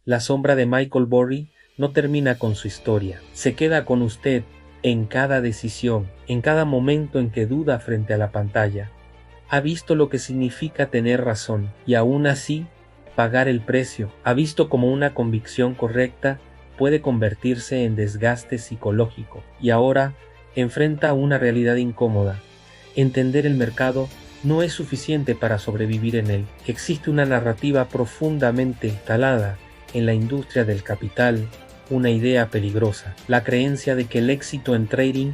La sombra de Michael Burry no termina con su historia, se queda con usted en cada decisión, en cada momento en que duda frente a la pantalla. Ha visto lo que significa tener razón y aún así pagar el precio. Ha visto cómo una convicción correcta puede convertirse en desgaste psicológico y ahora enfrenta una realidad incómoda. Entender el mercado no es suficiente para sobrevivir en él. Existe una narrativa profundamente instalada en la industria del capital, una idea peligrosa, la creencia de que el éxito en trading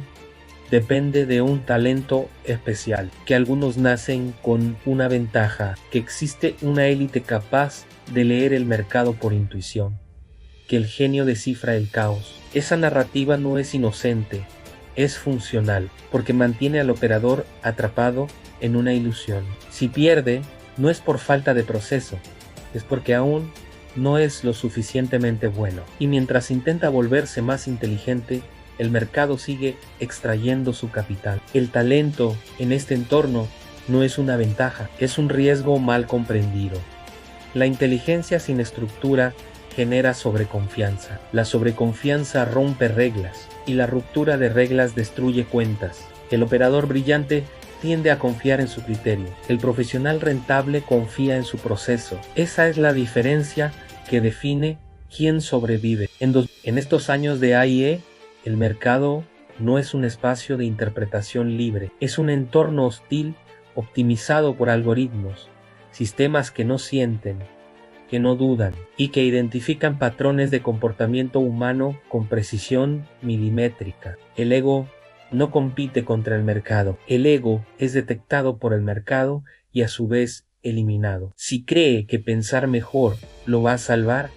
depende de un talento especial, que algunos nacen con una ventaja, que existe una élite capaz de leer el mercado por intuición, que el genio descifra el caos. Esa narrativa no es inocente, es funcional, porque mantiene al operador atrapado en una ilusión. Si pierde, no es por falta de proceso, es porque aún no es lo suficientemente bueno. Y mientras intenta volverse más inteligente, el mercado sigue extrayendo su capital. El talento en este entorno no es una ventaja, es un riesgo mal comprendido. La inteligencia sin estructura genera sobreconfianza. La sobreconfianza rompe reglas y la ruptura de reglas destruye cuentas. El operador brillante tiende a confiar en su criterio. El profesional rentable confía en su proceso. Esa es la diferencia que define quién sobrevive. En estos años de AIE, el mercado no es un espacio de interpretación libre. Es un entorno hostil optimizado por algoritmos, sistemas que no sienten, que no dudan y que identifican patrones de comportamiento humano con precisión milimétrica. El ego no compite contra el mercado. El ego es detectado por el mercado y a su vez eliminado. Si cree que pensar mejor lo va a salvar,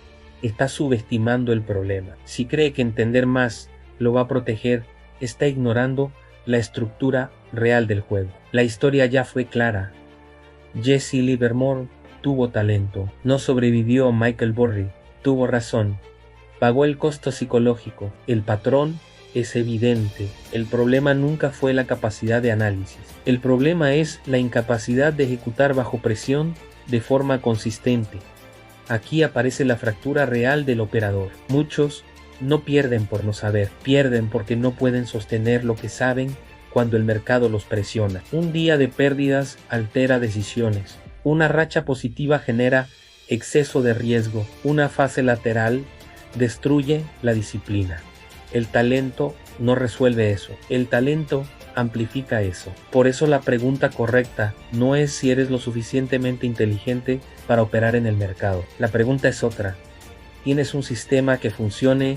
está subestimando el problema. Si cree que entender más lo va a proteger, está ignorando la estructura real del juego. La historia ya fue clara. Jesse Livermore tuvo talento, no sobrevivió a Michael Burry, tuvo razón, pagó el costo psicológico. El patrón es evidente. El problema nunca fue la capacidad de análisis. El problema es la incapacidad de ejecutar bajo presión de forma consistente. Aquí aparece la fractura real del operador. Muchos no pierden por no saber, pierden porque no pueden sostener lo que saben cuando el mercado los presiona. Un día de pérdidas altera decisiones. Una racha positiva genera exceso de riesgo. Una fase lateral destruye la disciplina. El talento no resuelve eso. El talento amplifica eso. Por eso la pregunta correcta no es si eres lo suficientemente inteligente para operar en el mercado. La pregunta es otra. ¿Tienes un sistema que funcione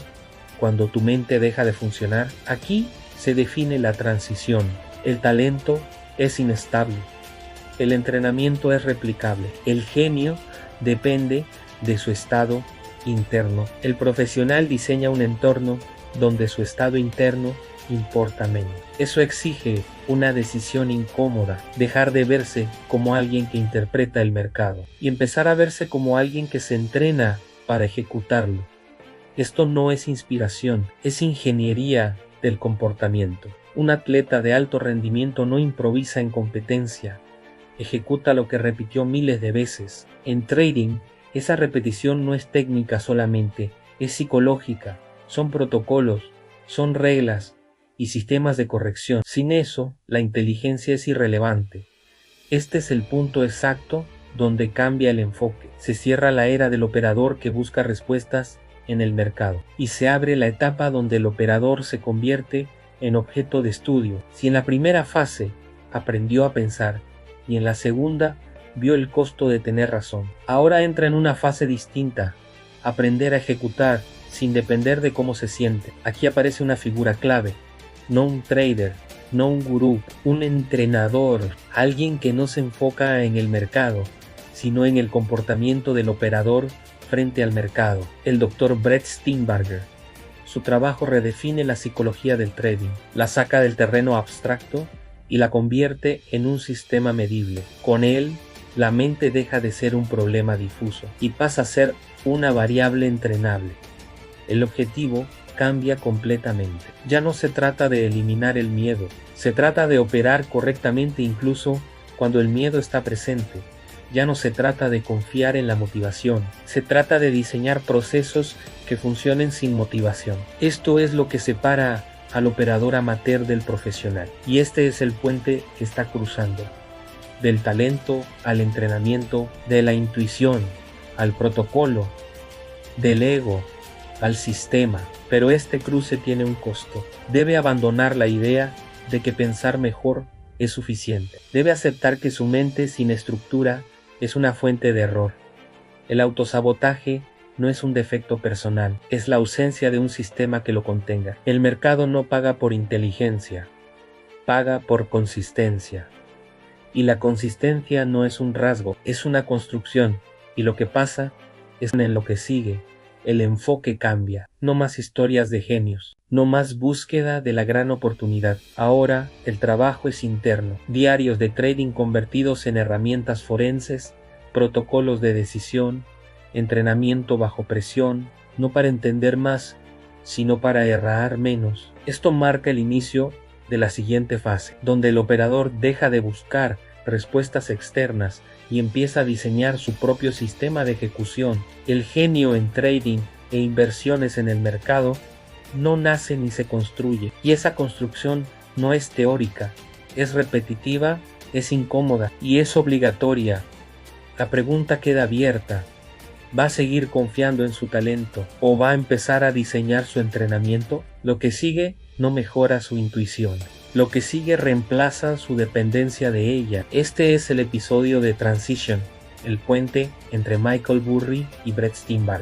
cuando tu mente deja de funcionar? Aquí se define la transición. El talento es inestable. El entrenamiento es replicable. El genio depende de su estado interno. El profesional diseña un entorno donde su estado interno importa menos. Eso exige una decisión incómoda, dejar de verse como alguien que interpreta el mercado y empezar a verse como alguien que se entrena para ejecutarlo. Esto no es inspiración, es ingeniería del comportamiento. Un atleta de alto rendimiento no improvisa en competencia, ejecuta lo que repitió miles de veces. En trading, esa repetición no es técnica solamente, es psicológica, son protocolos, son reglas y sistemas de corrección. Sin eso, la inteligencia es irrelevante. Este es el punto exacto donde cambia el enfoque. Se cierra la era del operador que busca respuestas en el mercado y se abre la etapa donde el operador se convierte en objeto de estudio. Si en la primera fase aprendió a pensar y en la segunda vio el costo de tener razón, ahora entra en una fase distinta, aprender a ejecutar sin depender de cómo se siente. Aquí aparece una figura clave, no un trader, no un gurú, un entrenador, alguien que no se enfoca en el mercado, sino en el comportamiento del operador frente al mercado. El Dr. Brett Steenbarger. Su trabajo redefine la psicología del trading, la saca del terreno abstracto y la convierte en un sistema medible. Con él, la mente deja de ser un problema difuso y pasa a ser una variable entrenable. El objetivo cambia completamente. Ya no se trata de eliminar el miedo, se trata de operar correctamente incluso cuando el miedo está presente. Ya no se trata de confiar en la motivación, se trata de diseñar procesos que funcionen sin motivación. Esto es lo que separa al operador amateur del profesional, y este es el puente que está cruzando, del talento al entrenamiento, de la intuición al protocolo, del ego al sistema. Pero este cruce tiene un costo. Debe abandonar la idea de que pensar mejor es suficiente. Debe aceptar que su mente sin estructura es una fuente de error. El autosabotaje no es un defecto personal, es la ausencia de un sistema que lo contenga. El mercado no paga por inteligencia, paga por consistencia. Y la consistencia no es un rasgo, es una construcción, y lo que pasa es en lo que sigue. El enfoque cambia. No más historias de genios, no más búsqueda de la gran oportunidad. Ahora el trabajo es interno, diarios de trading convertidos en herramientas forenses, protocolos de decisión, entrenamiento bajo presión, no para entender más, sino para errar menos. Esto marca el inicio de la siguiente fase, donde el operador deja de buscar respuestas externas y empieza a diseñar su propio sistema de ejecución. El genio en trading e inversiones en el mercado no nace ni se construye, y esa construcción no es teórica, es repetitiva, es incómoda y es obligatoria. La pregunta queda abierta: ¿va a seguir confiando en su talento o va a empezar a diseñar su entrenamiento? Lo que sigue no mejora su intuición. Lo que sigue reemplaza su dependencia de ella. Este es el episodio de Transition, el puente entre Michael Burry y Brett Steenbarg.